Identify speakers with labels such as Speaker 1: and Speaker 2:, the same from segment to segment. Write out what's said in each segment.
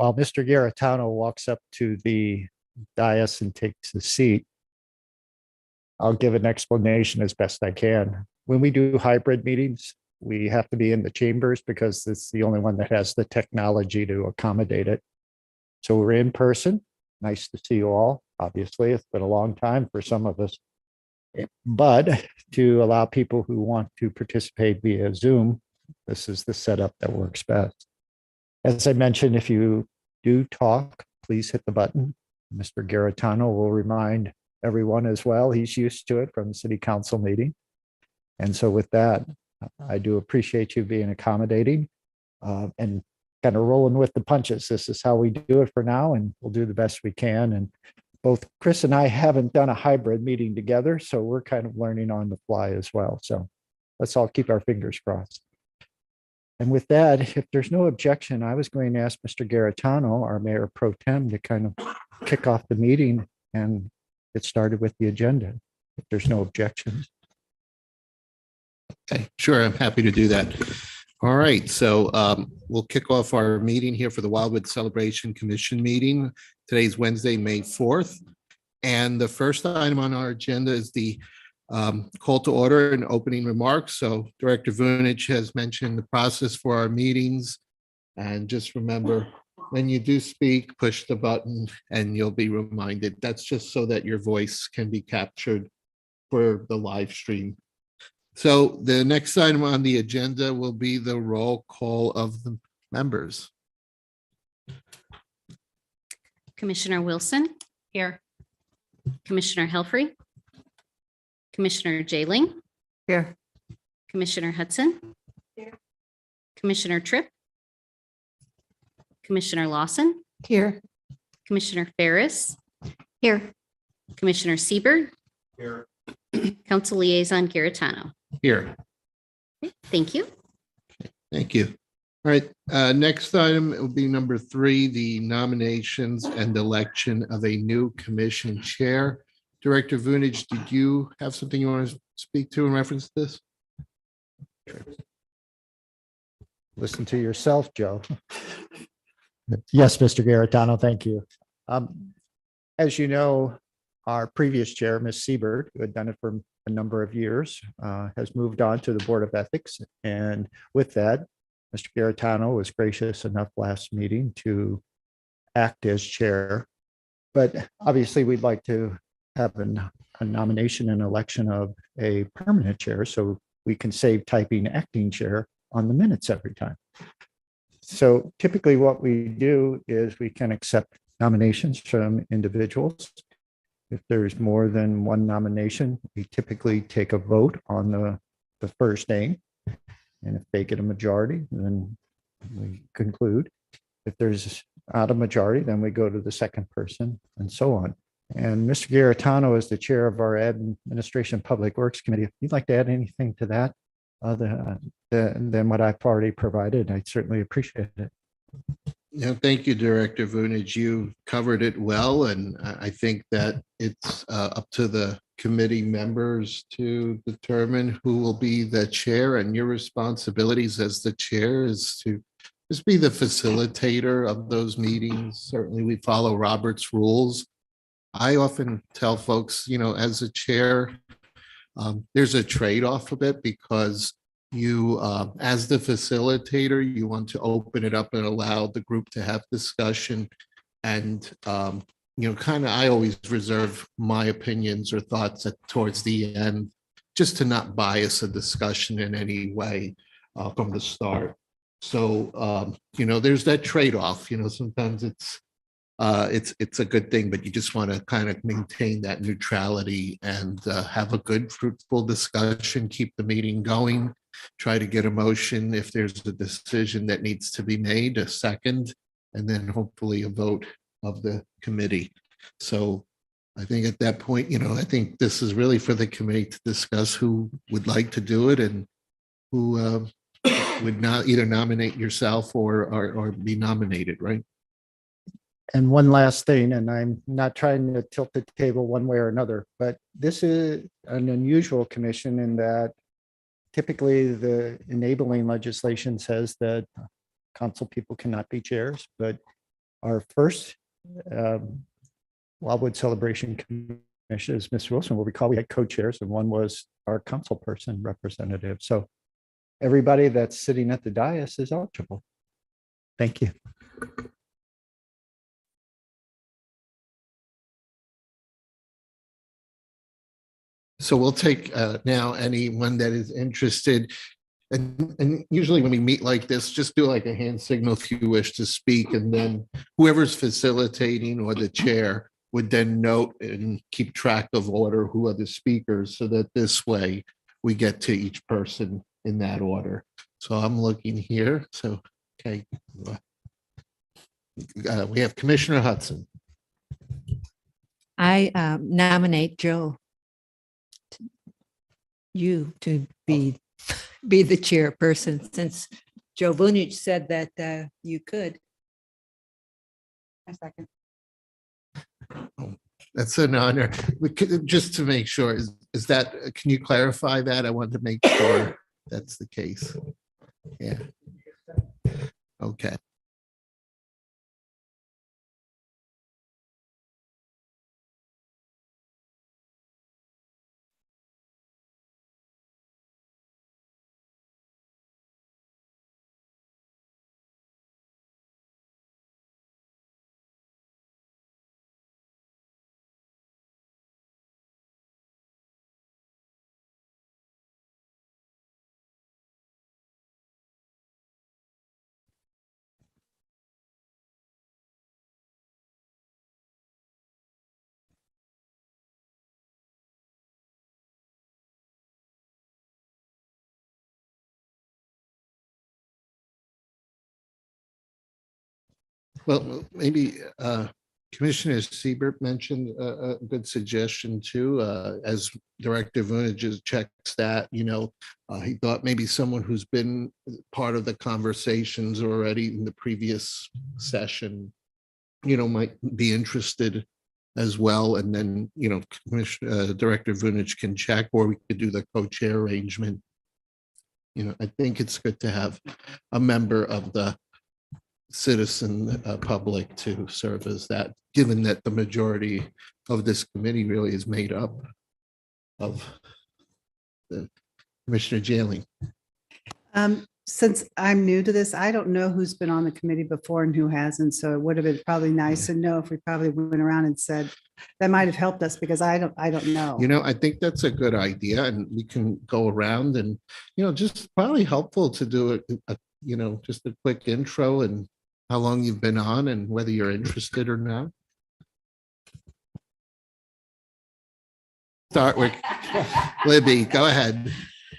Speaker 1: while Mr. Garitano walks up to the dais and takes a seat, I'll give an explanation as best I can. When we do hybrid meetings, we have to be in the chambers because it's the only one that has the technology to accommodate it. So we're in person. Nice to see you all. Obviously, it's been a long time for some of us. But to allow people who want to participate via Zoom, this is the setup that works best. As I mentioned, if you do talk, please hit the button. Mr. Garitano will remind everyone as well. He's used to it from the city council meeting. And so with that, I do appreciate you being accommodating and kind of rolling with the punches. This is how we do it for now, and we'll do the best we can. And both Chris and I haven't done a hybrid meeting together, so we're kind of learning on the fly as well. So let's all keep our fingers crossed. And with that, if there's no objection, I was going to ask Mr. Garitano, our Mayor Pro Tem, to kind of kick off the meeting and get started with the agenda, if there's no objections.
Speaker 2: Okay, sure, I'm happy to do that. All right, so we'll kick off our meeting here for the Wildwood Celebration Commission meeting. Today's Wednesday, May 4th. And the first item on our agenda is the call to order and opening remarks. So Director Vunich has mentioned the process for our meetings. And just remember, when you do speak, push the button and you'll be reminded. That's just so that your voice can be captured for the live stream. So the next item on the agenda will be the roll call of the members.
Speaker 3: Commissioner Wilson. Here. Commissioner Helfrey. Commissioner Jayling.
Speaker 4: Here.
Speaker 3: Commissioner Hudson.
Speaker 4: Here.
Speaker 3: Commissioner Tripp. Commissioner Lawson.
Speaker 4: Here.
Speaker 3: Commissioner Ferris.
Speaker 4: Here.
Speaker 3: Commissioner Siebert.
Speaker 2: Here.
Speaker 3: Council Liaison Garitano.
Speaker 2: Here.
Speaker 3: Thank you.
Speaker 2: Thank you. All right, next item will be number 3, the nominations and election of a new commission chair. Director Vunich, did you have something you want to speak to in reference to this?
Speaker 1: Listen to yourself, Joe. Yes, Mr. Garitano, thank you. As you know, our previous chair, Ms. Siebert, who had done it for a number of years, has moved on to the Board of Ethics. And with that, Mr. Garitano was gracious enough last meeting to act as chair. But obviously, we'd like to have a nomination and election of a permanent chair so we can save typing acting chair on the minutes every time. So typically what we do is we can accept nominations from individuals. If there's more than one nomination, we typically take a vote on the first name. And if they get a majority, then we conclude. If there's not a majority, then we go to the second person and so on. And Mr. Garitano is the chair of our Administration Public Works Committee. If you'd like to add anything to that other than what I've already provided, I'd certainly appreciate it.
Speaker 2: Yeah, thank you, Director Vunich. You covered it well, and I think that it's up to the committee members to determine who will be the chair, and your responsibilities as the chair is to just be the facilitator of those meetings. Certainly, we follow Robert's rules. I often tell folks, you know, as a chair, there's a trade-off a bit because you, as the facilitator, you want to open it up and allow the group to have discussion. And, you know, kind of, I always reserve my opinions or thoughts towards the end, just to not bias a discussion in any way from the start. So, you know, there's that trade-off. You know, sometimes it's a good thing, but you just want to kind of maintain that neutrality and have a good, fruitful discussion, keep the meeting going, try to get a motion if there's a decision that needs to be made, a second, and then hopefully a vote of the committee. So I think at that point, you know, I think this is really for the committee to discuss who would like to do it and who would not either nominate yourself or be nominated, right?
Speaker 1: And one last thing, and I'm not trying to tilt the table one way or another, but this is an unusual commission in that typically the enabling legislation says that council people cannot be chairs, but Our first Wildwood Celebration Commission, as Ms. Wilson will recall, we had co-chairs and one was our council person representative. So everybody that's sitting at the dais is eligible. Thank you.
Speaker 2: So we'll take now anyone that is interested. And usually when we meet like this, just do like a hand signal if you wish to speak, and then whoever's facilitating or the chair would then note and keep track of order who are the speakers, so that this way we get to each person in that order. So I'm looking here. So, okay. We have Commissioner Hudson.
Speaker 4: I nominate Joe, you to be the chairperson, since Joe Vunich said that you could. A second.
Speaker 2: That's an honor. Just to make sure, is that, can you clarify that? I wanted to make sure that's the case. Yeah. Okay. Well, maybe Commissioner Siebert mentioned a good suggestion too, as Director Vunich checks that, he thought maybe someone who's been part of the conversations already in the previous session, might be interested as well. And then, Director Vunich can check, or we could do the co-chair arrangement. I think it's good to have a member of the citizen public to serve as that, given that the majority of this committee really is made up of the Commissioner Jailing.
Speaker 5: Since I'm new to this, I don't know who's been on the committee before and who hasn't. So it would have been probably nice to know if we probably went around and said, that might have helped us, because I don't know.
Speaker 2: I think that's a good idea, and we can go around and, just probably helpful to do just a quick intro and how long you've been on and whether you're interested or not. Start with Libby, go ahead.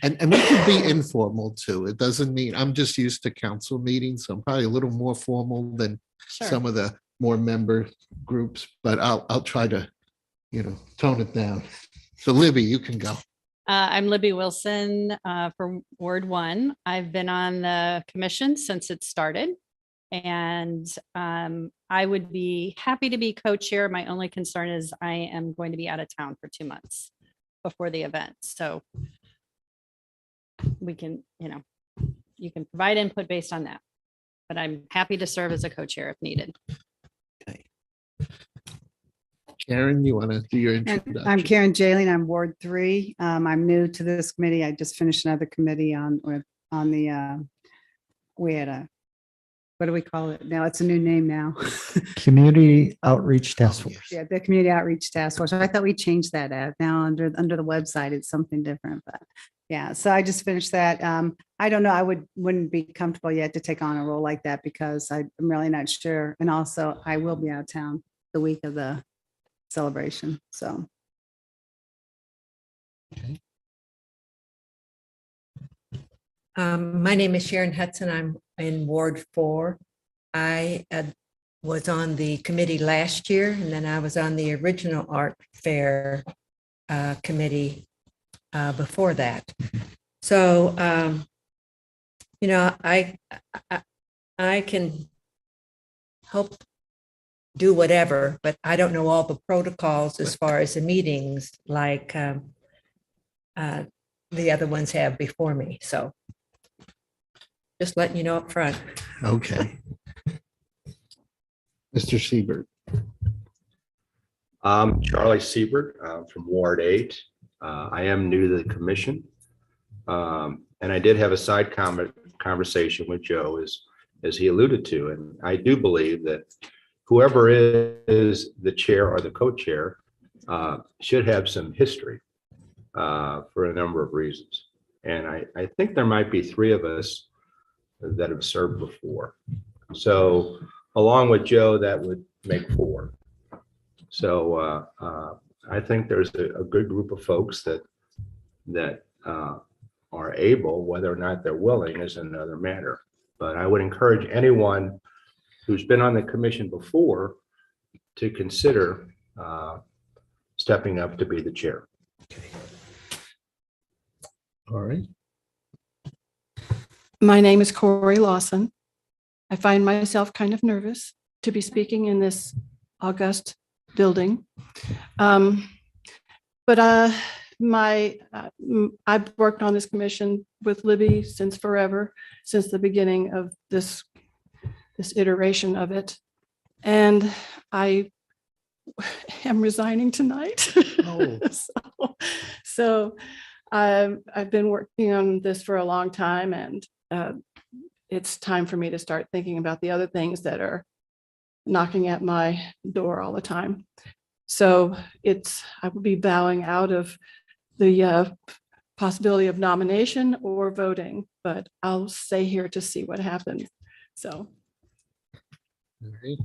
Speaker 2: And we can be informal too. It doesn't mean, I'm just used to council meetings, so I'm probably a little more formal than some of the more member groups, but I'll try to, tone it down. So Libby, you can go.
Speaker 6: I'm Libby Wilson for Ward 1. I've been on the commission since it started, and I would be happy to be co-chair. My only concern is I am going to be out of town for 2 months before the event. So we can, you can provide input based on that, but I'm happy to serve as a co-chair if needed.
Speaker 2: Okay. Karen, you want to do your
Speaker 5: And
Speaker 2: introduction?
Speaker 5: I'm Karen Jailing. I'm Ward 3. I'm new to this committee. I just finished another committee on the, we had a, what do we call it now? It's a new name now.
Speaker 1: Community Outreach Task Force.
Speaker 5: Yeah, the Community Outreach Task Force. I thought we changed that out. Now under the website, it's something different, but yeah. So I just finished that. I don't know. I wouldn't be comfortable yet to take on a role like that, because I'm really not sure. And also I will be out of town the week of the celebration. So.
Speaker 2: Okay.
Speaker 4: My name is Sharon Hudson. I'm in Ward 4. I was on the committee last year, and then I was on the original art fair committee before that. So, I can help do whatever, but I don't know all the protocols as far as the meetings like the other ones have before me. So just letting you know up front.
Speaker 2: Okay. Mr. Siebert.
Speaker 7: Charlie Siebert from Ward 8. I am new to the commission. And I did have a side conversation with Joe, as he alluded to. And I do believe that whoever is the chair or the co-chair should have some history for a number of reasons. And I think there might be 3 of us that have served before. So along with Joe, that would make 4. So I think there's a good group of folks that are able, whether or not they're willing is another matter. But I would encourage anyone who's been on the commission before to consider stepping up to be the chair.
Speaker 2: All right.
Speaker 8: My name is Corey Lawson. I find myself kind of nervous to be speaking in this august building. But I've worked on this commission with Libby since forever, since the beginning of this iteration of it. And I am resigning tonight.
Speaker 2: Oh.
Speaker 8: So I've been working on this for a long time, and it's time for me to start thinking about the other things that are knocking at my door all the time. So I will be bowing out of the possibility of nomination or voting, but I'll stay here to see what happens. So.
Speaker 2: All right.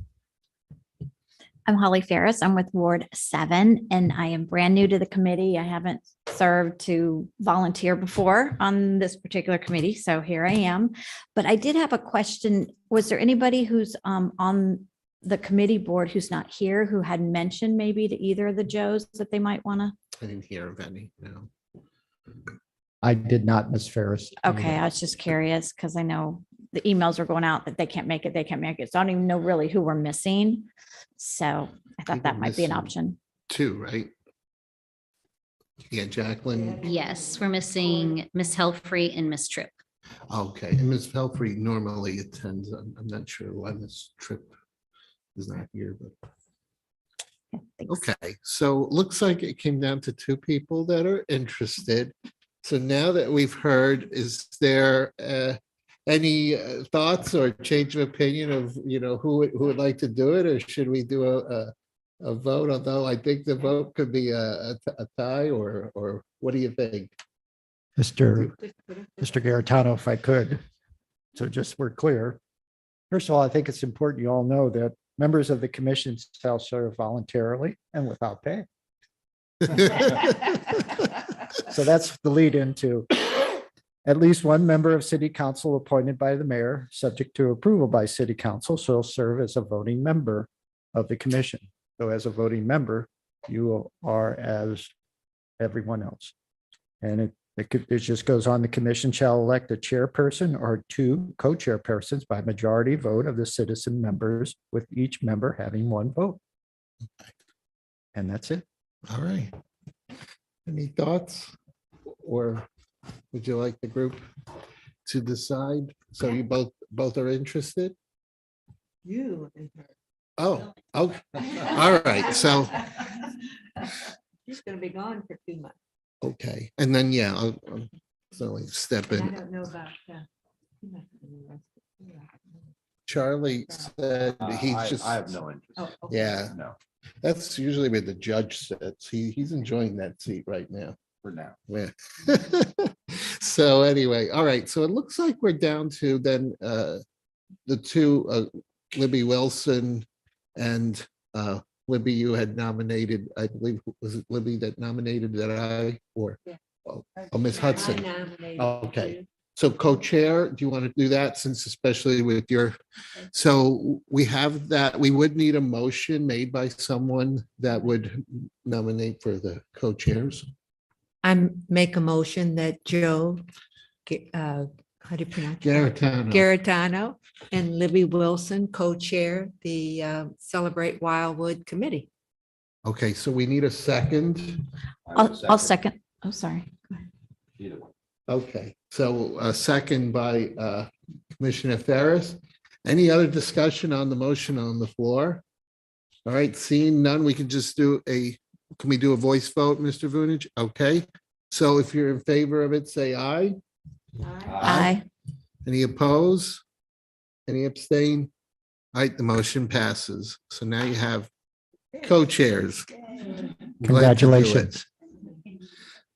Speaker 9: I'm Holly Ferris. I'm with Ward 7, and I am brand new to the committee. I haven't served to volunteer before on this particular committee, so here I am. But I did have a question. Was there anybody who's on the committee board who's not here who had mentioned maybe to either of the Joes that they might want to?
Speaker 2: I didn't hear of any, no.
Speaker 1: I did not, Ms. Ferris.
Speaker 9: Okay, I was just curious because I know the emails are going out that they can't make it. So I don't even know really who we're missing. So I thought that might be an option.
Speaker 2: 2, right? Yeah, Jacqueline.
Speaker 3: Yes, we're missing Miss Helfrey and Miss Tripp.
Speaker 2: Okay, and Ms. Pelfrey normally attends. I'm not sure why Ms. Tripp is not here, but
Speaker 9: Okay, thanks.
Speaker 2: okay. So it looks like it came down to 2 people that are interested. So now that we've heard, is there any thoughts or change of opinion of, who would like to do it, or should we do a vote? Although I think the vote could be a tie, or what do you think?
Speaker 1: Mr. Garitano, if I could. So just we're clear. First of all, I think it's important you all know that members of the commission shall serve voluntarily and without pay. So that's the lead into at least one member of city council appointed by the mayor, subject to approval by city council, shall serve as a voting member of the commission. So as a voting member, you are as everyone else. And it just goes on, the commission shall elect a chairperson or 2 co-chairpersons by majority vote of the citizen members, with each member having 1 vote. And that's it.
Speaker 2: All right. Any thoughts? Or would you like the group to decide? So you both are interested?
Speaker 4: You and her.
Speaker 2: Oh, okay. All right. So,
Speaker 4: She's going to be gone for 2 months.
Speaker 2: okay. And then, yeah, I'll certainly step
Speaker 4: I
Speaker 2: in.
Speaker 4: don't know about.
Speaker 2: Charlie said he's just,
Speaker 7: I have no interest.
Speaker 4: Oh, okay.
Speaker 2: yeah,
Speaker 7: No,
Speaker 2: that's usually where the judge sits. He's enjoying that seat right now.
Speaker 7: for now.
Speaker 2: Yeah. So anyway, all right. So it looks like we're down to then the 2, Libby Wilson and Libby, you had nominated, I believe, was it Libby that nominated that
Speaker 4: Yeah.
Speaker 2: Oh, Ms. Hudson.
Speaker 4: I nominated
Speaker 2: Okay.
Speaker 4: you.
Speaker 2: So co-chair, do you want to do that, since especially with your, so we have that, we would need a motion made by someone that would nominate for the co-chairs.
Speaker 4: I make a motion that Joe, how do you pronounce it?
Speaker 2: Garitano.
Speaker 4: Garitano and Libby Wilson co-chair the Celebrate Wildwood Committee.
Speaker 2: Okay, so we need a second.
Speaker 9: I'll second. Oh, sorry.
Speaker 7: Either way.
Speaker 2: Okay, so a second by Commissioner Ferris. Any other discussion on the motion on the floor? All right, seeing none, we can just can we do a voice vote, Mr. Vunich? Okay, so if you're in favor of it, say aye.
Speaker 9: Aye.
Speaker 2: Any oppose? Any abstain? All right, the motion passes. So now you have co-chairs. Glad to do it.
Speaker 1: Congratulations.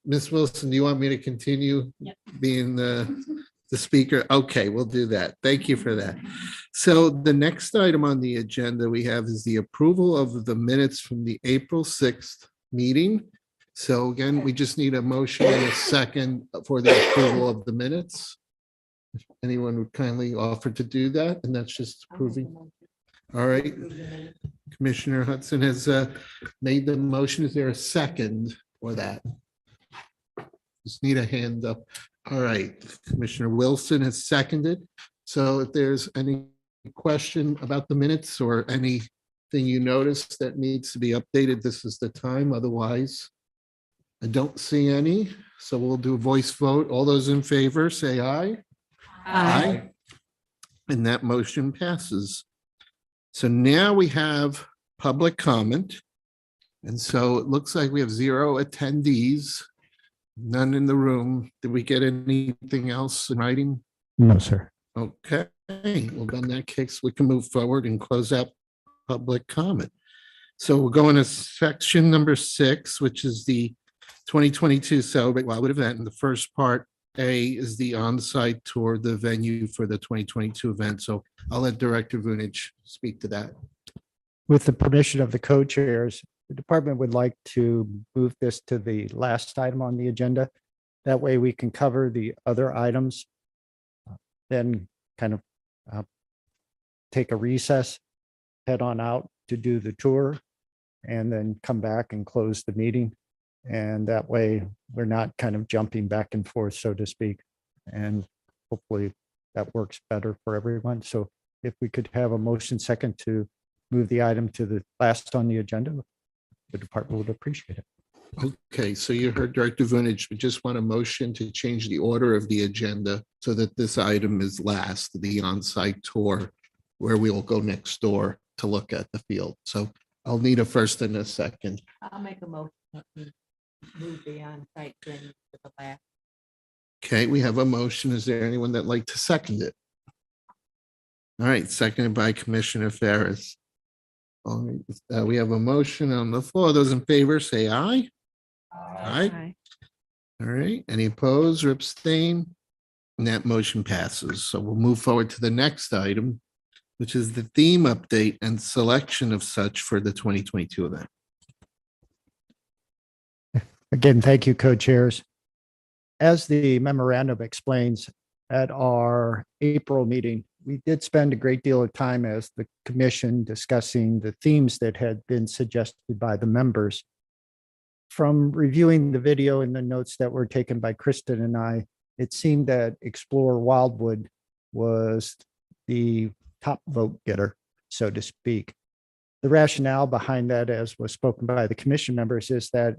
Speaker 2: Ms. Wilson, do you want me to continue being the speaker? Okay, we'll do that. Thank you for that. So the next item on the agenda we have is the approval of the minutes from the April 6th meeting. So again, we just need a motion and a second for the approval of the minutes. If anyone would kindly offer to do that, and that's just approving. All right. Commissioner Hudson has made the motion. Is there a second for that? Just need a hand up. All right. Commissioner Wilson has seconded. So if there's any question about the minutes or anything you noticed that needs to be updated, this is the time. Otherwise, I don't see any. So we'll do a voice vote. All those in favor, say aye.
Speaker 9: Aye.
Speaker 2: And that motion passes. So now we have public comment. And so it looks like we have 0 attendees, none in the room. Did we get anything else in writing?
Speaker 1: No, sir.
Speaker 2: Okay, well, in that case, we can move forward and close out public comment. So we're going to section number 6, which is the 2022 Celebrate Wildwood event. And the first part, A, is the on-site tour, the venue for the 2022 event. So I'll let Director Vunich speak to that.
Speaker 1: With the permission of the co-chairs, the department would like to move this to the last item on the agenda. That way we can cover the other items, then kind of take a recess, head on out to do the tour, and then come back and close the meeting. And that way we're not kind of jumping back and forth, so to speak. And hopefully that works better for everyone. So if we could have a motion second to move the item to the last on the agenda, the department would appreciate it.
Speaker 2: Okay, so you heard Director Vunich. We just want a motion to change the order of the agenda so that this item is last, the on-site tour, where we will go next door to look at the field. So I'll need a first and a second.
Speaker 4: I'll make a motion to move the on-site thing to the last.
Speaker 2: Okay, we have a motion. Is there anyone that'd like to second it? All right, seconded by Commissioner Ferris. All right, we have a motion on the floor. Those in favor, say aye. Aye. All right, any opposed or abstain? And that motion passes. So we'll move forward to the next item, which is the theme update and selection of such for the 2022 event.
Speaker 1: Again, thank you, co-chairs. As the memorandum explains, at our April meeting, we did spend a great deal of time as the commission discussing the themes that had been suggested by the members. From reviewing the video and the notes that were taken by Kristen and I, it seemed that Explore Wildwood was the top vote getter, so to speak. The rationale behind that, as was spoken by the commission members, is that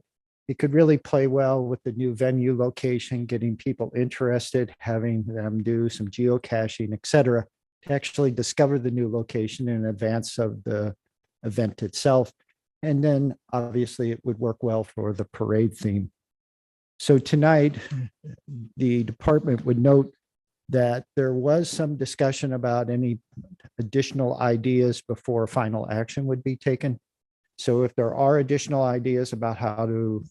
Speaker 1: it could really play well with the new venue location, getting people interested, having them do some geocaching, et cetera, to actually discover the new location in advance of the event itself. And then obviously it would work well for the parade theme. So tonight, the department would note that there was some discussion about any additional ideas before final action would be taken. So if there are additional ideas about how to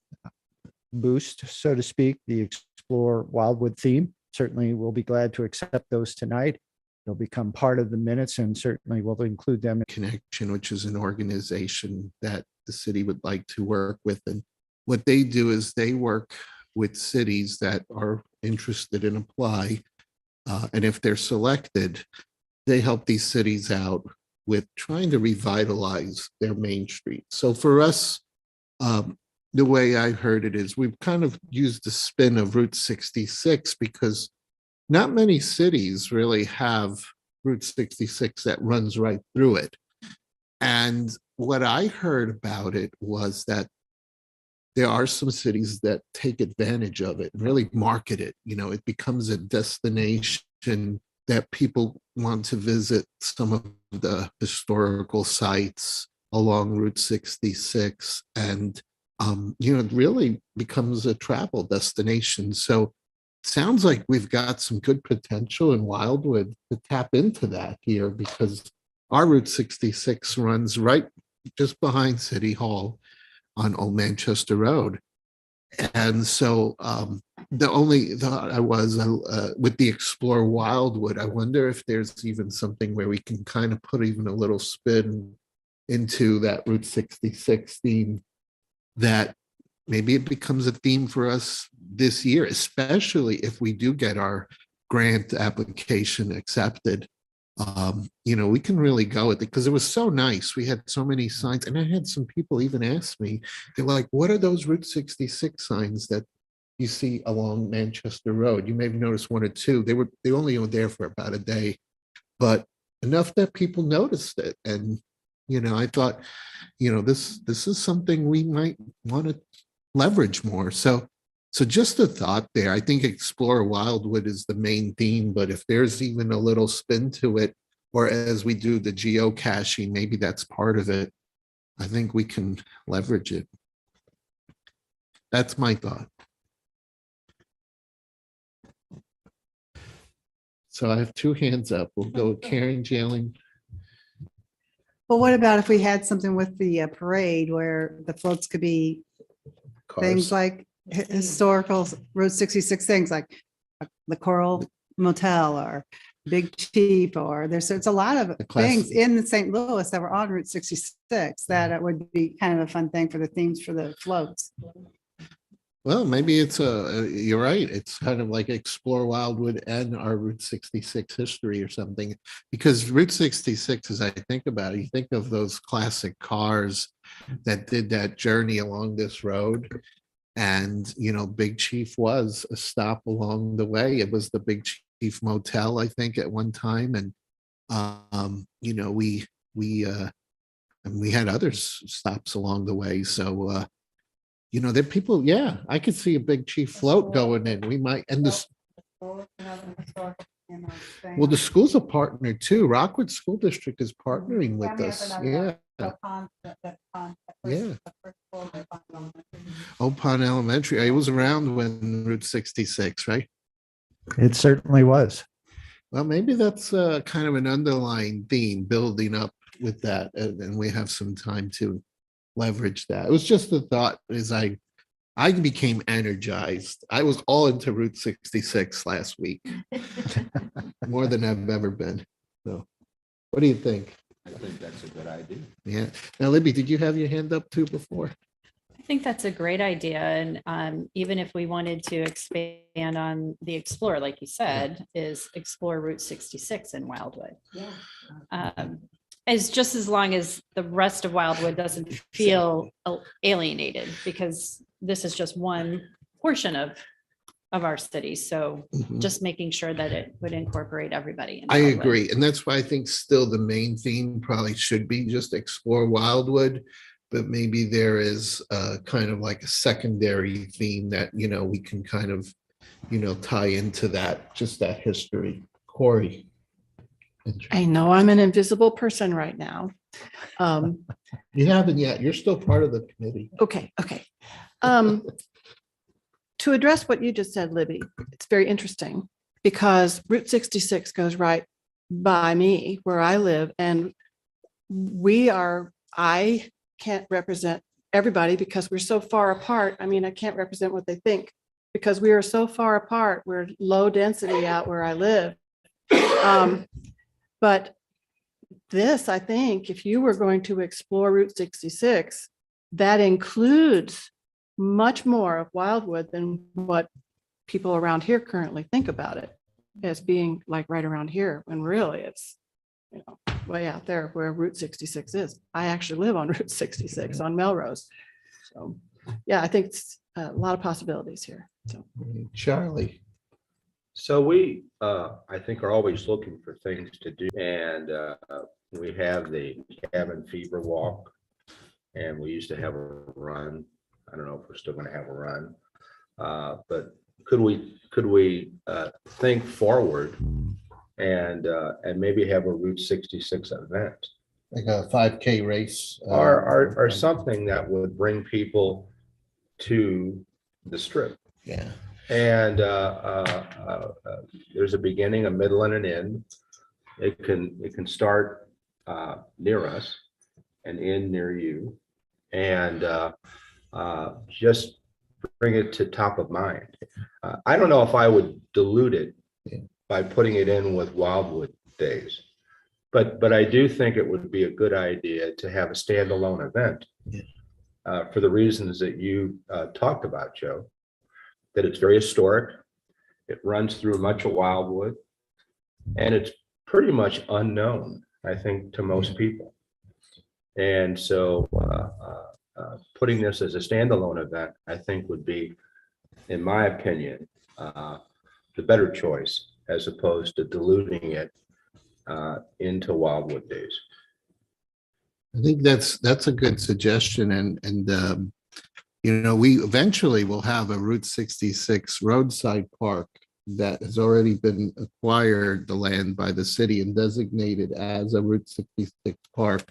Speaker 1: boost, so to speak, the Explore Wildwood theme, certainly we'll be glad to accept those tonight. They'll become part of the minutes and certainly we'll include them.
Speaker 2: Connection, which is an organization that the city would like to work with. And what they do is they work with cities that are interested in apply. And if they're selected, they help these cities out with trying to revitalize their main street. So for us, the way I heard it is we've kind of used the spin of Route 66 because not many cities really have Route 66 that runs right through it. And what I heard about it was that there are some cities that take advantage of it, really market it. You know, it becomes a destination that people want to visit some of the historical sites along Route 66, and it really becomes a travel destination. So sounds like we've got some good potential in Wildwood to tap into that here, because our Route 66 runs right just behind City Hall on Old Manchester Road. And so the only thought I was with the Explore Wildwood, I wonder if there's even something where we can kind of put even a little spin into that Route 66 theme, that maybe it becomes a theme for us this year, especially if we do get our grant application accepted. We can really go with it, because it was so nice. We had so many signs, and I had some people even ask me, they're like, what are those Route 66 signs that you see along Manchester Road? You may have noticed one or two. They only were there for about a day, but enough that people noticed it. And I thought, this is something we might want to leverage more. So just a thought there. I think Explore Wildwood is the main theme, but if there's even a little spin to it, or as we do the geocaching, maybe that's part of it, I think we can leverage it. That's my thought. So I have two hands up. We'll go with Karen, Jalen.
Speaker 5: Well, what about if we had something with the parade where the floats could be things
Speaker 2: Cars.
Speaker 5: like historical Route 66 things, like the Coral Motel or Big Chief, or it's a lot of
Speaker 2: The classic.
Speaker 5: things in the St. Louis that were on Route 66 that it would be kind of a fun thing for the themes for the floats.
Speaker 2: Well, maybe you're right. It's kind of like Explore Wildwood and our Route 66 history or something, because Route 66, as I think about it, you think of those classic cars that did that journey along this road. And, Big Chief was a stop along the way. It was the Big Chief Motel, I think, at one time. And, we had other stops along the way. So, there are people, yeah, I could see a Big Chief float going in. We might, and this, well, the school's a partner too. Rockwood School District is partnering with us. Yeah. Yeah. Old Pond Elementary. I was around when Route 66, right?
Speaker 1: It certainly was.
Speaker 2: Well, maybe that's kind of an underlying theme building up with that. And we have some time to leverage that. It was just a thought as I became energized. I was all into Route 66 last week, more than I've ever been. So what do you think?
Speaker 7: I think that's a good idea.
Speaker 2: Yeah. Now, Libby, did you have your hand up too before?
Speaker 6: I think that's a great idea. And even if we wanted to expand on the Explore, like you said, is explore Route 66 in Wildwood. As long as the rest of Wildwood doesn't feel alienated, because this is just one portion of our city. So just making sure that it would incorporate everybody. in
Speaker 2: I
Speaker 6: Wildwood.
Speaker 2: agree. And that's why I think still the main theme probably should be just Explore Wildwood, but maybe there is kind of like a secondary theme that, we can kind of, tie into that, just that history. Corey.
Speaker 8: I know I'm an invisible person right now.
Speaker 2: You haven't yet. You're still part of the committee.
Speaker 8: Okay. To address what you just said, Libby, it's very interesting because Route 66 goes right by me where I live, and I can't represent everybody because we're so far apart. I mean, I can't represent what they think because we are so far apart. We're low density out where I live. But this, I think, if you were going to explore Route 66, that includes much more of Wildwood than what people around here currently think about it as being like right around here, when really it's, way out there where Route 66 is. I actually live on Route 66 on Melrose. So yeah, I think it's a lot of possibilities here. So
Speaker 2: Charlie.
Speaker 7: So we, I think, are always looking for things to do. And we have the cabin fever walk, and we used to have a run. I don't know if we're still going to have a run, but could we think forward and maybe have a Route 66 event
Speaker 2: Like a 5K race.
Speaker 7: or something that would bring people to the strip.
Speaker 2: Yeah.
Speaker 7: And there's a beginning, a middle, and an end. It can start near us and end near you, and just bring it to top of mind. I don't know if I would dilute it by putting it in with Wildwood days, but I do think it would be a good idea to have a standalone event for the reasons that you talked about, Joe. That it's very historic. It runs through much of Wildwood, and it's pretty much unknown, I think, to most people. And so putting this as a standalone event, I think would be, in my opinion, the better choice as opposed to diluting it into Wildwood days.
Speaker 2: I think that's a good suggestion, and you know, we eventually will have a Route 66 roadside park that has already been acquired, the land by the city, and designated as a Route 66 park,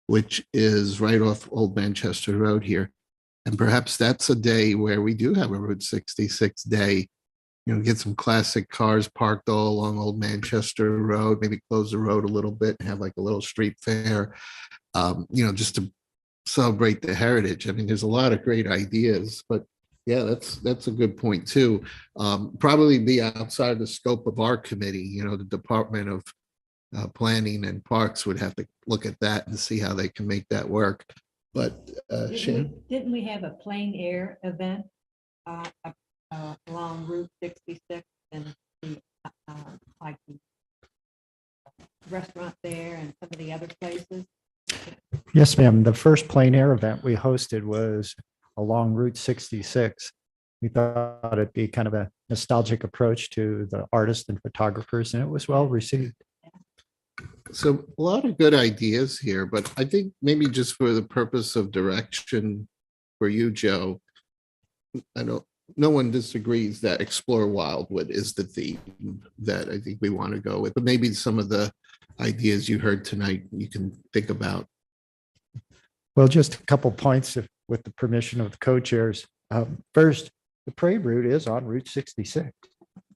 Speaker 2: which is right off Old Manchester Road here. And perhaps that's a day where we do have a Route 66 day, you know, get some classic cars parked all along Old Manchester Road, maybe close the road a little bit and have like a little street fair, you know, just to celebrate the heritage. I mean, there's a lot of great ideas, but yeah, that's a good point too. Probably be outside the scope of our committee. You know, the Department of Planning and Parks would have to look at that and see how they can make that work. But Sharon?
Speaker 4: Didn't we have a plein air event along Route 66 and like the restaurant there and some of the other places?
Speaker 1: Yes, ma'am. The first plein air event we hosted was along Route 66. We thought it'd be kind of a nostalgic approach to the artists and photographers, and it was well received.
Speaker 2: So a lot of good ideas here, but I think maybe just for the purpose of direction for you, Joe, I know no one disagrees that Explore Wildwood is the theme that I think we want to go with, but maybe some of the ideas you heard tonight you can think about.
Speaker 1: Well, just a couple points with the permission of the co-chairs. First, the parade route is on Route 66,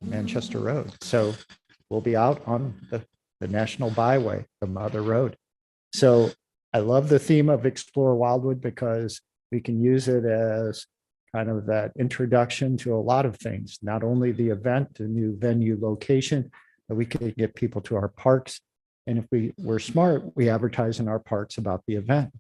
Speaker 1: Manchester Road. So we'll be out on the National Byway, the Mother Road. So I love the theme of Explore Wildwood because we can use it as kind of that introduction to a lot of things, not only the event, the new venue location, but we can get people to our parks. And if we're smart, we advertise in our parks about the event.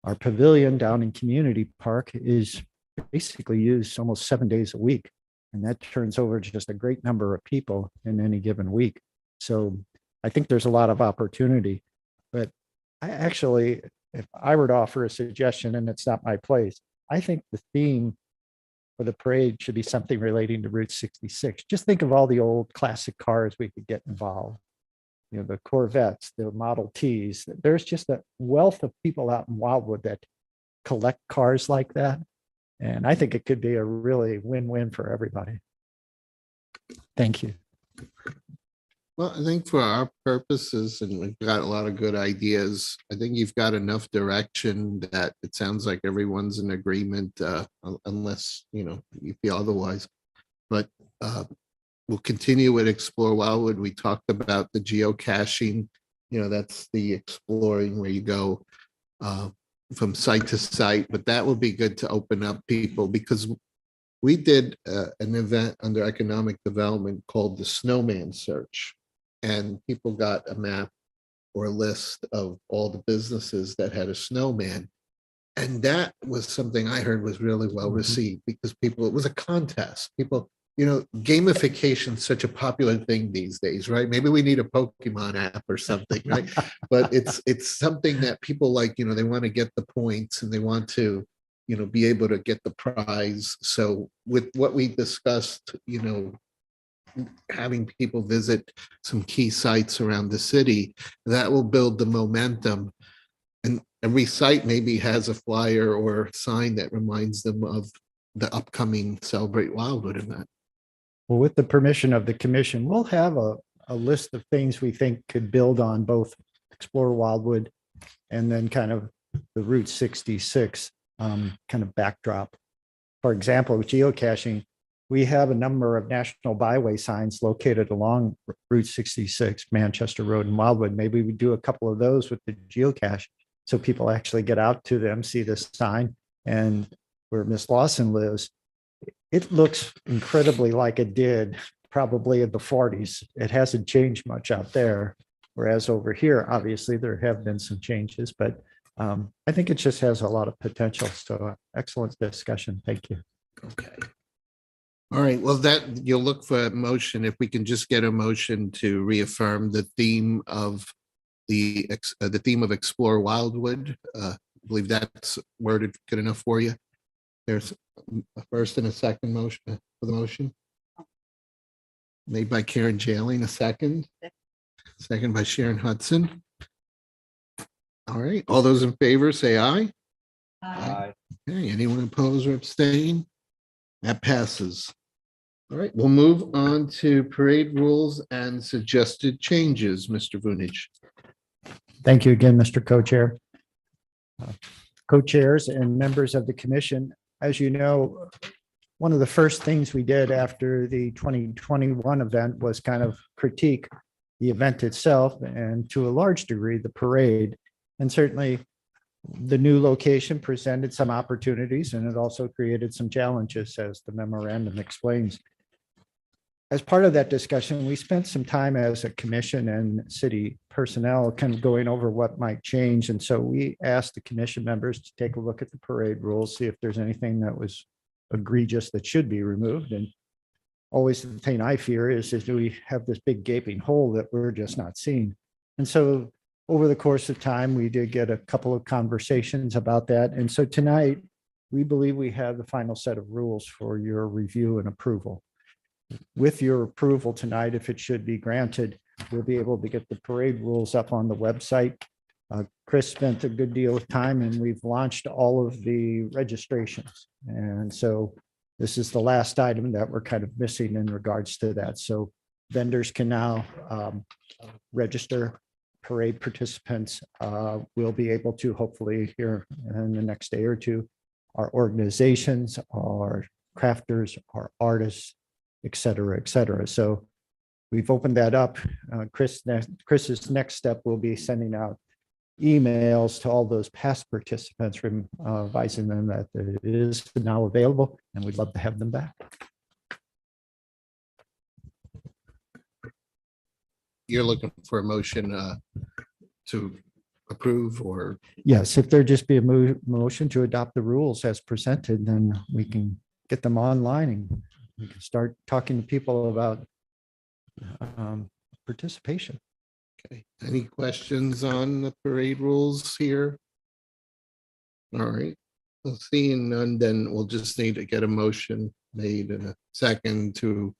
Speaker 1: Our pavilion down in Community Park is basically used almost 7 days a week. And that turns over just a great number of people in any given week. So I think there's a lot of opportunity. But I actually, if I were to offer a suggestion, and it's not my place, I think the theme for the parade should be something relating to Route 66. Just think of all the old classic cars we could get involved. You know, the Corvettes, the Model Ts. There's just a wealth of people out in Wildwood that collect cars like that. And I think it could be a really win-win for everybody. Thank you.
Speaker 2: Well, I think for our purposes, and we've got a lot of good ideas, I think you've got enough direction that it sounds like everyone's in agreement, unless, you know, you feel otherwise. But we'll continue with Explore Wildwood. We talked about the geocaching, you know, that's the exploring where you go from site to site, but that will be good to open up people because we did an event under economic development called the Snowman Search. And people got a map or a list of all the businesses that had a snowman. And that was something I heard was really well received because people, it was a contest. People, you know, gamification is such a popular thing these days, right? Maybe we need a Pokemon app or something, right? But it's something that people like, you know, they want to get the points and they want to, you know, be able to get the prize. So with what we discussed, you know, having people visit some key sites around the city, that will build the momentum. And every site maybe has a flyer or sign that reminds them of the upcoming Celebrate Wildwood event.
Speaker 1: Well, with the permission of the commission, we'll have a a list of things we think could build on both Explore Wildwood and then kind of the Route 66 kind of backdrop. For example, with geocaching, we have a number of national byway signs located along Route 66, Manchester Road and Wildwood. Maybe we do a couple of those with the geocache so people actually get out to them, see the sign, and where Miss Lawson lives, it looks incredibly like it did probably in the 40s. It hasn't changed much out there. Whereas over here, obviously, there have been some changes, but I think it just has a lot of potential. So excellent discussion. Thank you.
Speaker 2: Okay. All right, well, that you'll look for a motion. If we can just get a motion to reaffirm the theme of the theme of Explore Wildwood. I believe that's worded good enough for you. There's a first and a second motion for the motion. Made by Karen Jailing, a second. Second by Sharon Hudson. All right, all those in favor say aye.
Speaker 7: Aye.
Speaker 2: Okay, anyone opposed or abstain? That passes. All right, we'll move on to parade rules and suggested changes, Mr. Vunich.
Speaker 1: Thank you again, Mr. Co-Chair. Co-chairs and members of the commission, as you know, one of the first things we did after the 2021 event was kind of critique the event itself and to a large degree, the parade. And certainly the new location presented some opportunities and it also created some challenges, as the memorandum explains. As part of that discussion, we spent some time as a commission and city personnel kind of going over what might change. And so we asked the commission members to take a look at the parade rules, see if there's anything that was egregious that should be removed. And always the thing I fear is do we have this big gaping hole that we're just not seeing? And so over the course of time, we did get a couple of conversations about that. And so tonight, we believe we have the final set of rules for your review and approval. With your approval tonight, if it should be granted, we'll be able to get the parade rules up on the website. Chris spent a good deal of time and we've launched all of the registrations. And so this is the last item that we're kind of missing in regards to that. So vendors can now register. Parade participants will be able to hopefully here in the next day or two. Our organizations, our crafters, our artists, et cetera, et cetera. So we've opened that up. Chris's next step will be sending out emails to all those past participants, advising them that it is now available and we'd love to have them back.
Speaker 2: You're looking for a motion to approve or?
Speaker 1: Yes, if there just be a motion to adopt the rules as presented, then we can get them online and we can start talking to people about participation.
Speaker 2: Okay, any questions on the parade rules here? All right, well, seeing none, then we'll just need to get a motion made in a second to,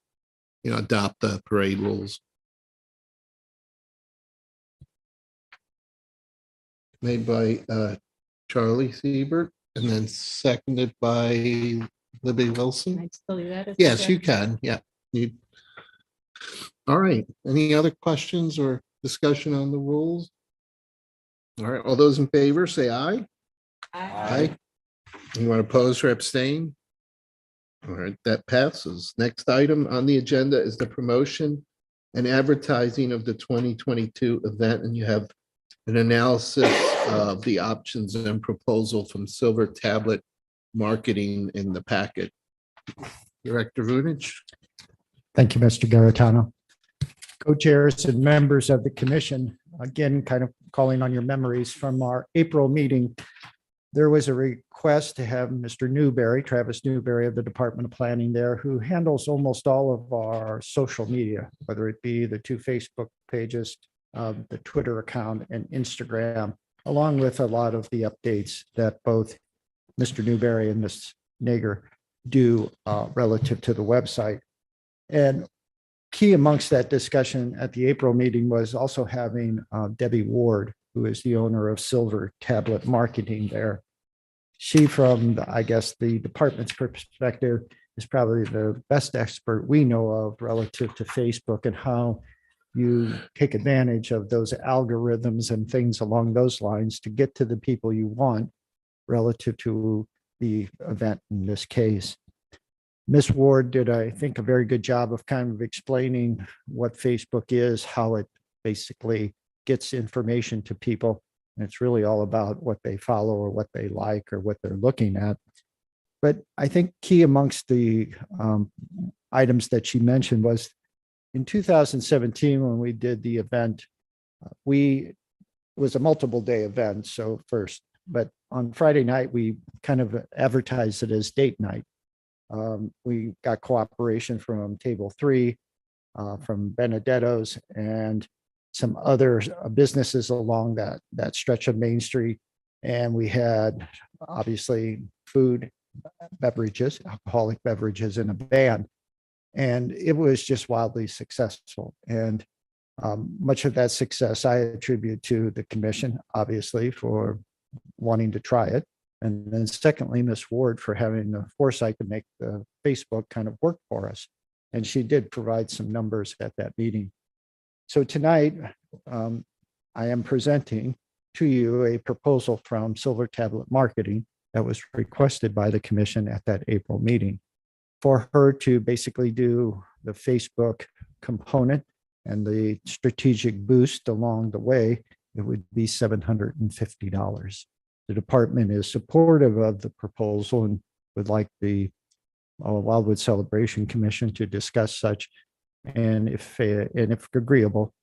Speaker 2: adopt the parade rules. Made by Charlie Siebert and then seconded by Libby Wilson.
Speaker 6: Can I still do that?
Speaker 2: Yes, you can. Yeah. All right. Any other questions or discussion on the rules? All right. All those in favor say aye. Aye. Anyone opposed or abstain? All right, that passes. Next item on the agenda is the promotion and advertising of the 2022 event, and you have an analysis of the options and proposal from Silver Tablet Marketing in the packet. Director Vunich.
Speaker 1: Thank you, Mr. Garitano. Co-chairs and members of the commission, again, kind of calling on your memories from our April meeting. There was a request to have Mr. Newberry, Travis Newberry of the Department of Planning there, who handles almost all of our social media, whether it be the 2 Facebook pages, the Twitter account and Instagram, along with a lot of the updates that both Mr. Newberry and Ms. Nager do relative to the website. And key amongst that discussion at the April meeting was also having Debbie Ward, who is the owner of Silver Tablet Marketing there. She, from I guess the department's perspective, is probably the best expert we know of relative to Facebook and how you take advantage of those algorithms and things along those lines to get to the people you want relative to the event in this case. Miss Ward did, I think, a very good job of kind of explaining what Facebook is, how it basically gets information to people. And it's really all about what they follow or what they like or what they're looking at. But I think key amongst the items that she mentioned was in 2017, when we did the event, it was a multiple day event. So first, but on Friday night, we kind of advertised it as date night. We got cooperation from Table 3, from Benedetto's, and some other businesses along that stretch of Main Street. And we had obviously food, beverages, alcoholic beverages, and a band. And it was just wildly successful. And much of that success I attribute to the commission, obviously, for wanting to try it. And then secondly, Miss Ward for having the foresight to make the Facebook kind of work for us. And she did provide some numbers at that meeting. So tonight, I am presenting to you a proposal from Silver Tablet Marketing that was requested by the commission at that April meeting for her to basically do the Facebook component and the strategic boost along the way. It would be $750. The department is supportive of the proposal and would like the Wildwood Celebration Commission to discuss such. And if agreeable,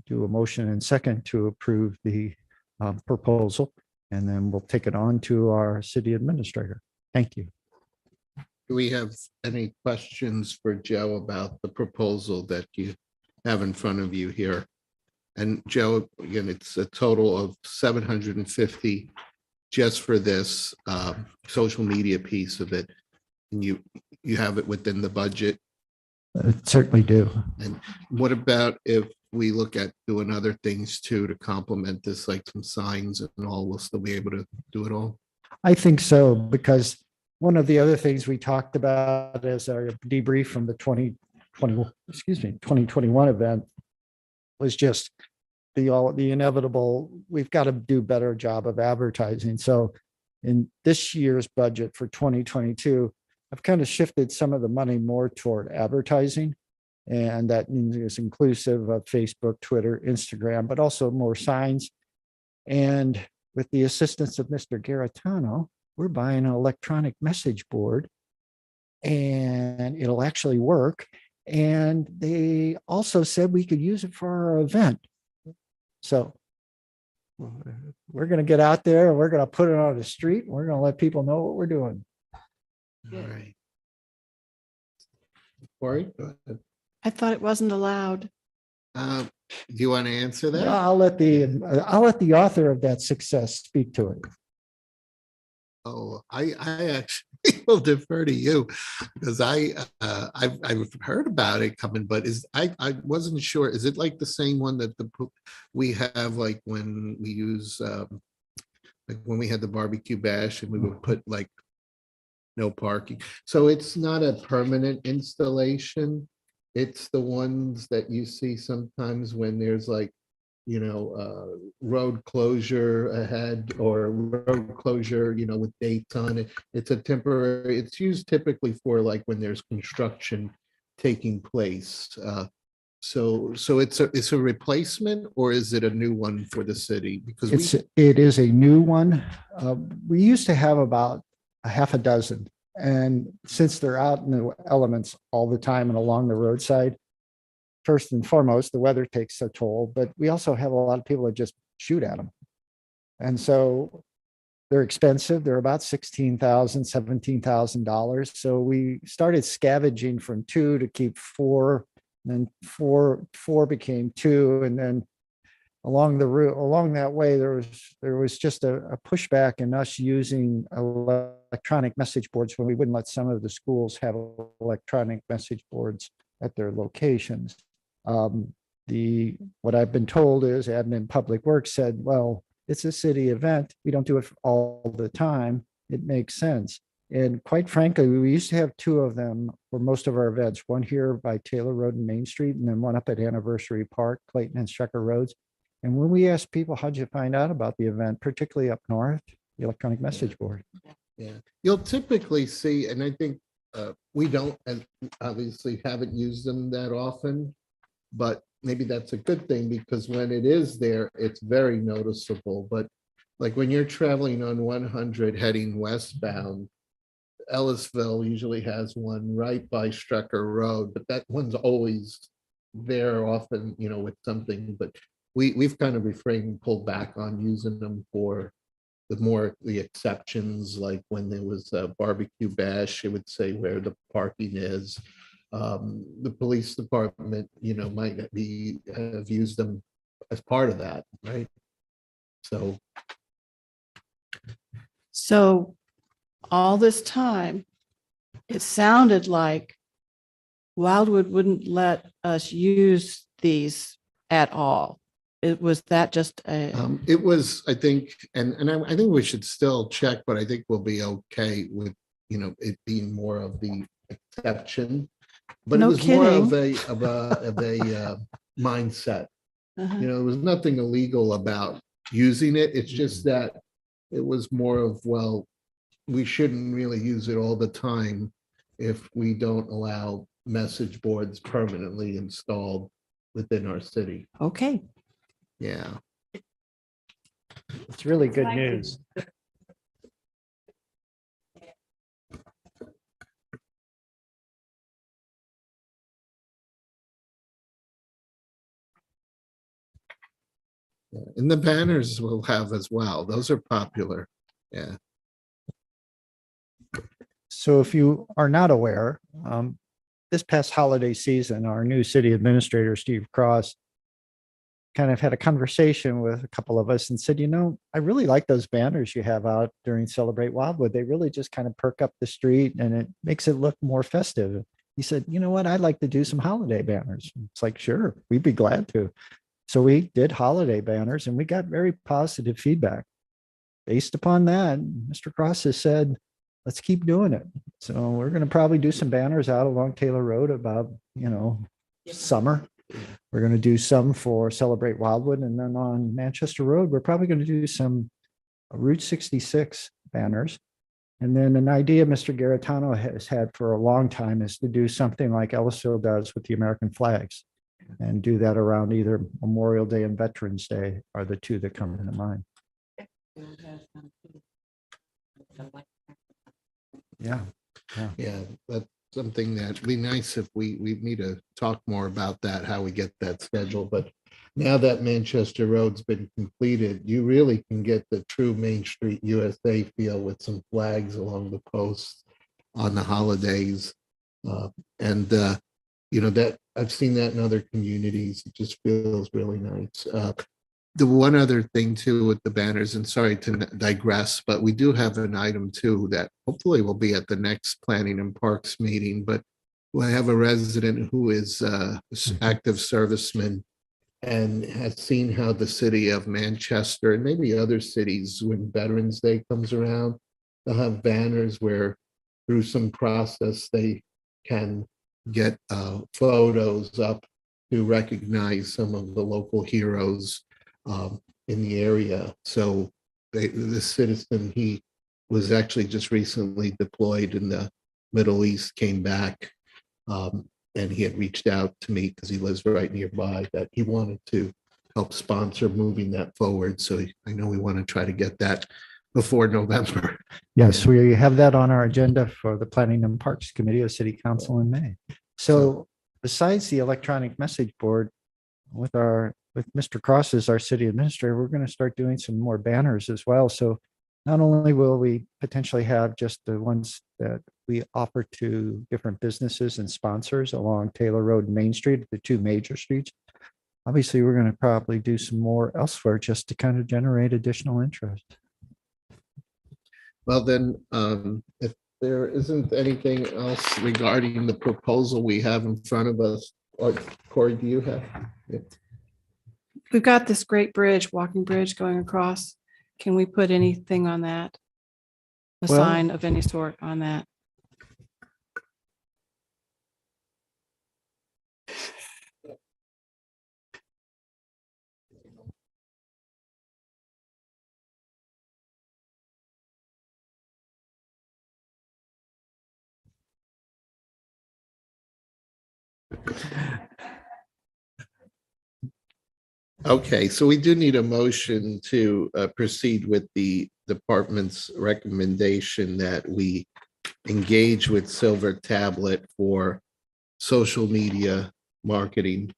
Speaker 1: do a motion and second to approve the proposal, and then we'll take it on to our city administrator. Thank you.
Speaker 2: Do we have any questions for Joe about the proposal that you have in front of you here? And Joe, again, it's a total of $750 just for this social media piece of it. And you have it within the budget.
Speaker 1: Certainly do.
Speaker 2: And what about if we look at doing other things too to complement this, like some signs and all, we'll still be able to do it all?
Speaker 1: I think so, because one of the other things we talked about as our debrief from the 2021 event was just the inevitable, we've got to do a better job of advertising. So in this year's budget for 2022, I've kind of shifted some of the money more toward advertising. And that is inclusive of Facebook, Twitter, Instagram, but also more signs. And with the assistance of Mr. Garitano, we're buying an electronic message board and it'll actually work. And they also said we could use it for our event. So we're going to get out there and we're going to put it on the street. And we're going to let people know what we're doing.
Speaker 2: All right. Corey, go ahead.
Speaker 8: I thought it wasn't allowed.
Speaker 2: Do you want to answer that?
Speaker 1: I'll let the author of that success speak to it.
Speaker 2: Oh, I actually will defer to you because I've heard about it coming, but I wasn't sure. Is it like the same one that we have, like when we use like when we had the barbecue bash and we would put like no parking? So it's not a permanent installation. It's the ones that you see sometimes when there's like, you know, road closure ahead or road closure, you know, with dates on it. It's a temporary, it's used typically for like when there's construction taking place. So it's a replacement, or is it a new one for the city? Because
Speaker 1: it is a new one. We used to have about a half a dozen. And since they're out in the elements all the time and along the roadside, first and foremost, the weather takes a toll, but we also have a lot of people that just shoot at them. And so they're expensive. They're about $16,000, $17,000. So we started scavenging from 2 to keep 4, and then four became 2. And then along the route, along that way, there was just a pushback in us using electronic message boards when we wouldn't let some of the schools have electronic message boards at their locations. What I've been told is admin public works said, well, it's a city event. We don't do it all the time. It makes sense. And quite frankly, we used to have two of them for most of our events, one here by Taylor Road and Main Street, and then one up at Anniversary Park, Clayton and Strecker Roads. And when we asked people, how'd you find out about the event, particularly up north, the electronic message board?
Speaker 2: Yeah, you'll typically see, and I think we don't, and obviously haven't used them that often, but maybe that's a good thing because when it is there, it's very noticeable. But like when you're traveling on 100 heading westbound, Ellisville usually has one right by Strecker Road, but that one's always there often, with something. But we've kind of refrained, pulled back on using them for the exceptions, like when there was a barbecue bash, it would say where the parking is. The police department, might have used them as part of that, right?
Speaker 8: So all this time, it sounded like Wildwood wouldn't let us use these at all. Was that just a?
Speaker 2: It was, I think, and I think we should still check, but I think we'll be okay with, it being more of the exception. But
Speaker 8: No
Speaker 2: it was more of
Speaker 8: kidding.
Speaker 2: a mindset.
Speaker 8: Uh-huh.
Speaker 2: There was nothing illegal about using it. It's just that it was more of, well, we shouldn't really use it all the time if we don't allow message boards permanently installed within our city.
Speaker 8: Okay.
Speaker 2: Yeah.
Speaker 1: It's really good news.
Speaker 2: And the banners will have as well. Those are popular. Yeah.
Speaker 1: So if you are not aware, this past holiday season, our new city administrator, Steve Cross, kind of had a conversation with a couple of us and said, I really like those banners you have out during Celebrate Wildwood. They really just kind of perk up the street and it makes it look more festive. He said, you know what, I'd like to do some holiday banners. It's like, sure, we'd be glad to. So we did holiday banners and we got very positive feedback. Based upon that, Mr. Cross has said, let's keep doing it. So we're going to probably do some banners out along Taylor Road about, summer. We're going to do some for Celebrate Wildwood. And then on Manchester Road, we're probably going to do some Route 66 banners. And then an idea Mr. Garitano has had for a long time is to do something like Ellisville does with the American flags and do that around either Memorial Day and Veterans Day are the two that come to mind. Yeah.
Speaker 2: Yeah, that's something that'd be nice if we need to talk more about that, how we get that scheduled. But now that Manchester Road's been completed, you really can get the true Main Street USA feel with some flags along the posts on the holidays. That I've seen that in other communities. It just feels really nice. The one other thing too with the banners, and sorry to digress, but we do have an item too that hopefully will be at the next Planning and Parks meeting. But we have a resident who is active serviceman and has seen how the city of Manchester and maybe other cities, when Veterans Day comes around, they'll have banners where through some process they can get photos up to recognize some of the local heroes in the area. So the citizen, he was actually just recently deployed in the Middle East, came back, and he had reached out to me because he lives right nearby, that he wanted to help sponsor moving that forward. So I know we want to try to get that before November.
Speaker 1: Yes, we have that on our agenda for the Planning and Parks Committee of City Council in May. So besides the electronic message board, with Mr. Cross as our city administrator, we're going to start doing some more banners as well. So not only will we potentially have just the ones that we offer to different businesses and sponsors along Taylor Road and Main Street, the two major streets, obviously we're going to probably do some more elsewhere just to kind of generate additional interest.
Speaker 2: Well, then, if there isn't anything else regarding the proposal we have in front of us, or Corey, do you have? Yeah.
Speaker 8: We've got this great bridge, walking bridge going across. Can we put anything on that? a
Speaker 1: Well-
Speaker 8: sign of any sort on that.
Speaker 2: Okay, so we do need a motion to proceed with the department's recommendation that we engage with Silver Tablet for social media marketing.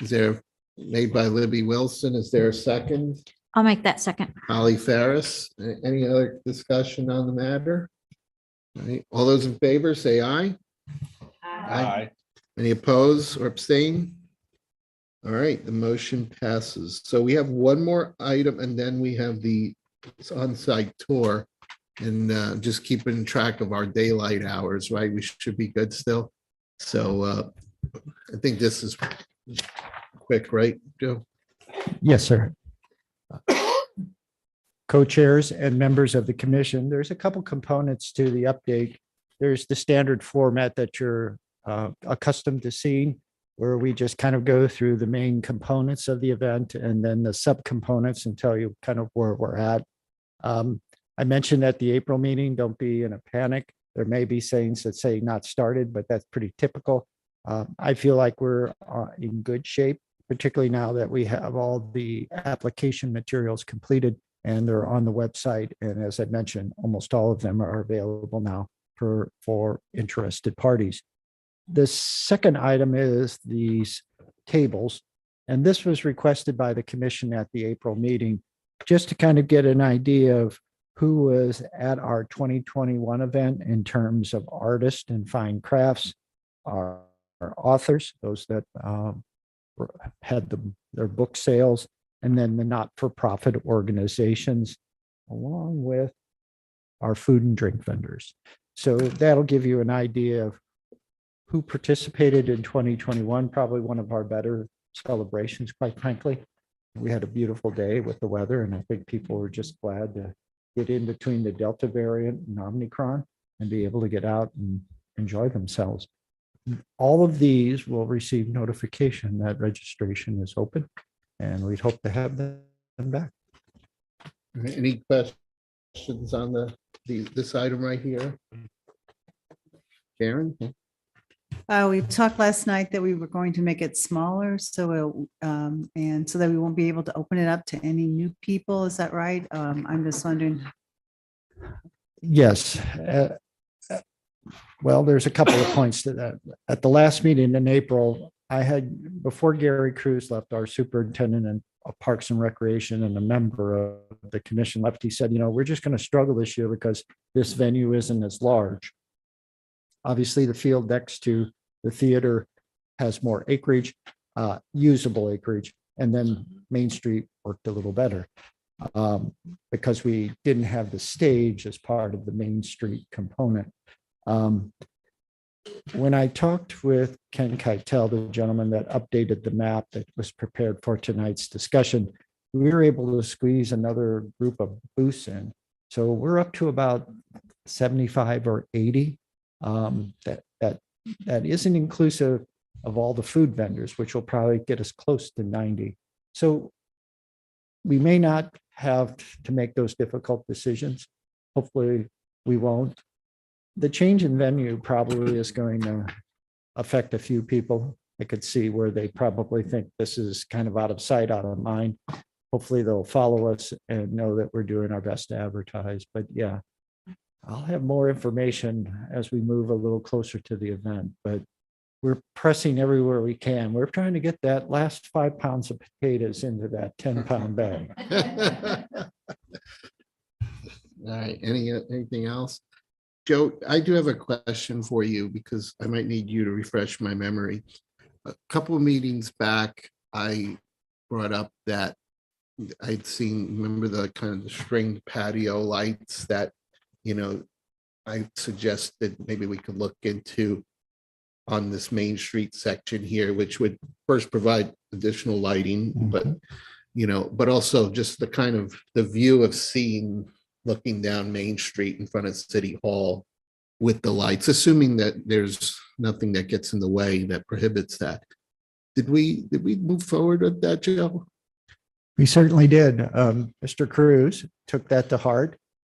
Speaker 2: Is there, made by Libby Wilson, is there a second?
Speaker 9: I'll make that second.
Speaker 2: Holly Ferris, any other discussion on the matter? All right, all those in favor, say aye. Aye. Any opposed or abstain? All right, the motion passes. So we have one more item and then we have the on-site tour. And just keeping track of our daylight hours, right? We should be good still. So I think this is quick, right, Joe?
Speaker 1: Yes, sir. Co-chairs and members of the commission, there's a couple components to the update. There's the standard format that you're accustomed to seeing, where we just kind of go through the main components of the event and then the subcomponents and tell you kind of where we're at. I mentioned at the April meeting, don't be in a panic. There may be sayings that say not started, but that's pretty typical. I feel like we're in good shape, particularly now that we have all the application materials completed and they're on the website. And as I mentioned, almost all of them are available now for interested parties. The second item is these tables. And this was requested by the commission at the April meeting, just to kind of get an idea of who was at our 2021 event in terms of artists and fine crafts, our authors, those that had their book sales, and then the not-for-profit organizations, along with our food and drink vendors. So that'll give you an idea of who participated in 2021, probably one of our better celebrations, quite frankly. We had a beautiful day with the weather, and I think people were just glad to get in between the Delta variant and Omicron and be able to get out and enjoy themselves. All of these will receive notification that registration is open, and we'd hope to have them back.
Speaker 2: Any questions on this item right here? Sharon?
Speaker 5: We talked last night that we were going to make it smaller, so and so that we won't be able to open it up to any new people. Is that right? I'm just wondering.
Speaker 1: Yes. Well, there's a couple of points to that. At the last meeting in April, I had, before Gary Cruz left, our superintendent of Parks and Recreation and a member of the commission left, he said, we're just going to struggle this year because this venue isn't as large. Obviously, the field next to the theater has more acreage, usable acreage, and then Main Street worked a little better because we didn't have the stage as part of the Main Street component. When I talked with Ken Keitel, the gentleman that updated the map that was prepared for tonight's discussion, we were able to squeeze another group of booths in. So we're up to about 75 or 80. That isn't inclusive of all the food vendors, which will probably get us close to 90. So we may not have to make those difficult decisions. Hopefully we won't. The change in venue probably is going to affect a few people. I could see where they probably think this is kind of out of sight, out of mind. Hopefully they'll follow us and know that we're doing our best to advertise. But yeah, I'll have more information as we move a little closer to the event, but we're pressing everywhere we can. We're trying to get that last 5 pounds of potatoes into that 10-pound bag.
Speaker 2: All right, anything else? Joe, I do have a question for you because I might need you to refresh my memory. A couple of meetings back, I brought up that I'd seen, remember the kind of the stringed patio lights that, I suggested maybe we could look into on this Main Street section here, which would first provide additional lighting, but, but also just the kind of the view of seeing looking down Main Street in front of City Hall with the lights, assuming that there's nothing that gets in the way that prohibits that. Did we move forward with that, Joe?
Speaker 1: We certainly did. Mr. Cruz took that to heart,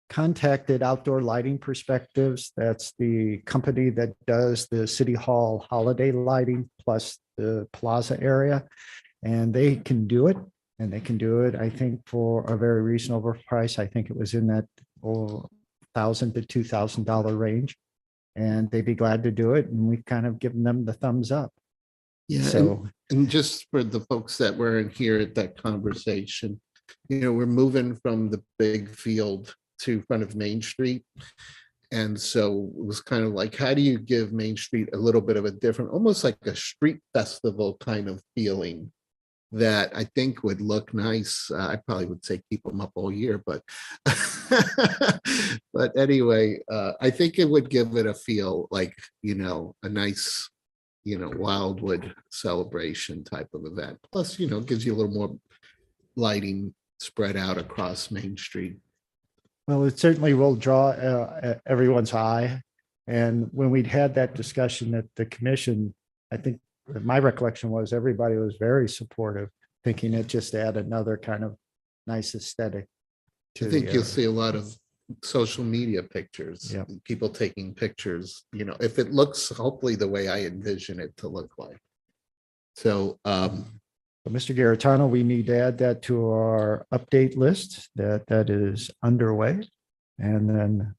Speaker 1: contacted Outdoor Lighting Perspectives. That's the company that does the City Hall holiday lighting plus the plaza area. And they can do it. And they can do it, I think, for a very reasonable price. I think it was in that $1,000 to $2,000 range. And they'd be glad to do it. And we've kind of given them the thumbs up.
Speaker 2: Yeah.
Speaker 1: So
Speaker 2: And just for the folks that weren't here at that conversation, we're moving from the big field to front of Main Street. And so it was kind of like, how do you give Main Street a little bit of a different, almost like a street festival kind of feeling that I think would look nice. I probably would say keep them up all year, but but anyway, I think it would give it a feel like, a nice Wildwood celebration type of event. Plus, gives you a little more lighting spread out across Main Street.
Speaker 1: well, it certainly will draw everyone's eye. And when we'd had that discussion at the commission, I think my recollection was everybody was very supportive, thinking it just add another kind of nice aesthetic
Speaker 2: I
Speaker 1: to the
Speaker 2: think you'll
Speaker 1: area.
Speaker 2: see a lot of social media pictures,
Speaker 1: Yeah.
Speaker 2: people taking pictures, if it looks hopefully the way I envision it to look like. So,
Speaker 1: But Mr. Garitano, we need to add that to our update list that is underway. And then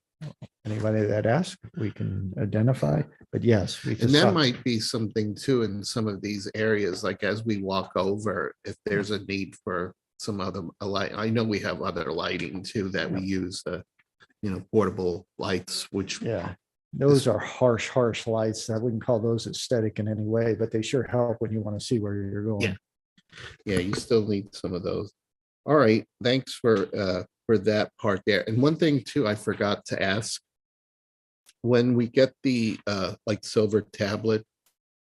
Speaker 1: anybody that asks, we can identify. But yes, we
Speaker 2: and
Speaker 1: just
Speaker 2: that
Speaker 1: thought-
Speaker 2: might be something too in some of these areas, like as we walk over, if there's a need for some other light. I know we have other lighting too that we use, portable lights, which
Speaker 1: Yeah, those are harsh lights. I wouldn't call those aesthetic in any way, but they sure help when you want to see where you're going.
Speaker 2: Yeah, you still need some of those. All right, thanks for that part there. And one thing too, I forgot to ask. When we get the like silver tablet,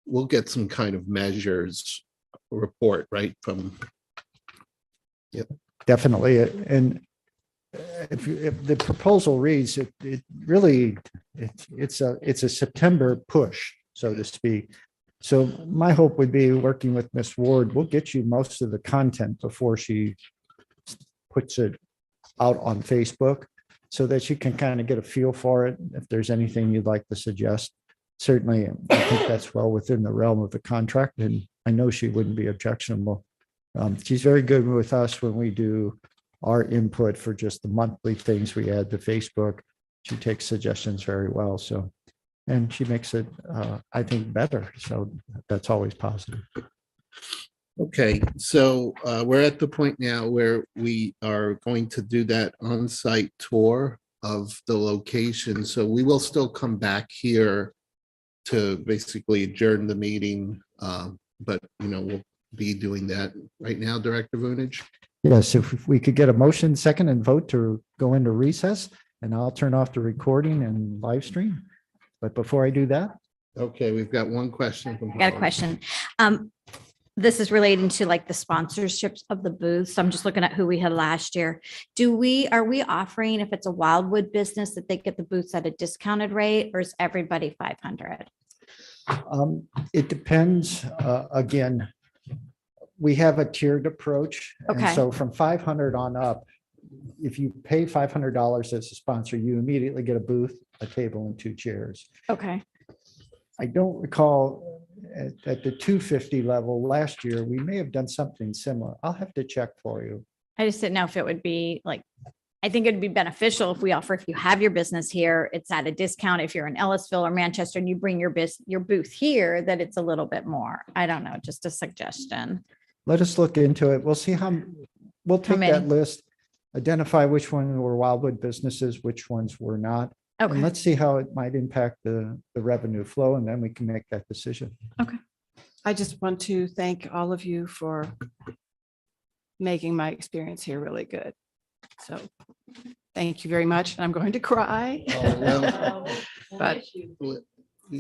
Speaker 2: we'll get some kind of measures report, right? From
Speaker 1: Definitely. And if the proposal reads, it really, it's a September push, so to speak. So my hope would be working with Ms. Ward, we'll get you most of the content before she puts it out on Facebook so that you can kind of get a feel for it. If there's anything you'd like to suggest, certainly, I think that's well within the realm of the contract, and I know she wouldn't be objectionable. She's very good with us when we do our input for just the monthly things we add to Facebook. She takes suggestions very well. So, and she makes it, I think, better. So that's always positive.
Speaker 2: Okay, so we're at the point now where we are going to do that on-site tour of the location. So we will still come back here to basically adjourn the meeting. But, we'll be doing that right now, Director Vunich.
Speaker 1: Yes, if we could get a motion second and vote to go into recess, and I'll turn off the recording and live stream. But before I do that,
Speaker 2: Okay, we've got one question from
Speaker 3: I got a
Speaker 2: Holly.
Speaker 3: question. This is relating to like the sponsorships of the booths. I'm just looking at who we had last year. Are we offering, if it's a Wildwood business, that they get the booths at a discounted rate, or is everybody 500?
Speaker 1: it depends. Again, we have a tiered approach. And
Speaker 3: Okay.
Speaker 1: so from 500 on up, if you pay $500 as a sponsor, you immediately get a booth, a table, and 2 chairs.
Speaker 3: Okay.
Speaker 1: I don't recall at the 250 level last year, we may have done something similar. I'll have to check for you.
Speaker 3: I just didn't know if it would be like, I think it'd be beneficial if we offer, if you have your business here, it's at a discount. If you're in Ellisville or Manchester and you bring your booth here, that it's a little bit more. I don't know, just a suggestion.
Speaker 1: Let us look into it. We'll see we'll take that
Speaker 3: many?
Speaker 1: list, identify which one were Wildwood businesses, which ones were not. And
Speaker 3: Okay.
Speaker 1: let's see how it might impact the revenue flow, and then we can make that decision.
Speaker 8: I just want to thank all of you for making my experience here really good. So thank you very much. I'm going to cry.
Speaker 2: Oh, well.
Speaker 8: But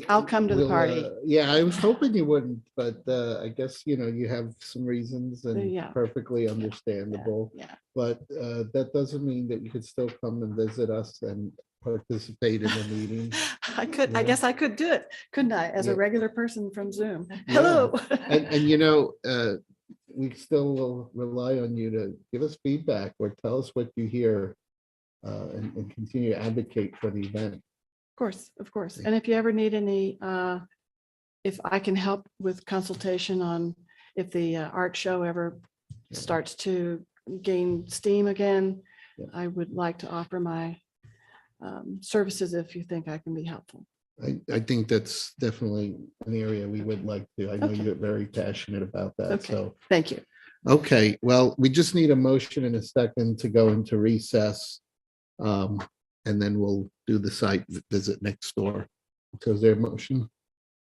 Speaker 8: I'll come to the
Speaker 2: We'll,
Speaker 8: party.
Speaker 2: Yeah, I was hoping you wouldn't, but I guess, you have some reasons and
Speaker 8: Yeah.
Speaker 2: perfectly understandable.
Speaker 8: Yeah.
Speaker 2: But that doesn't mean that you could still come and visit us and participate in the meeting.
Speaker 8: I could, I
Speaker 2: Yeah.
Speaker 8: guess I could do it, couldn't I, as a
Speaker 2: Yeah.
Speaker 8: regular person from Zoom?
Speaker 2: Yeah.
Speaker 8: Hello.
Speaker 2: And we still will rely on you to give us feedback or tell us what you hear and continue to advocate for the event.
Speaker 8: Of course, of course. And if you ever need any, if I can help with consultation on if the art show ever
Speaker 2: Yeah.
Speaker 8: starts to gain steam again,
Speaker 2: Yeah.
Speaker 8: I would like to offer my services if you think I can be helpful.
Speaker 2: I think that's definitely an area we would like to. I know
Speaker 8: Okay.
Speaker 2: you're very passionate about that,
Speaker 8: Okay.
Speaker 2: so.
Speaker 8: Thank you.
Speaker 2: Okay, well, we just need a motion in a second to go into recess. And then we'll do the site visit next door. So is there a motion?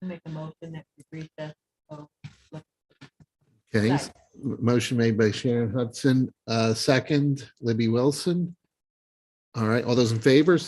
Speaker 4: Make a motion that we recess.
Speaker 2: Okay, motion made by Sharon Hudson, second, Libby Wilson. All right, all those in favor, say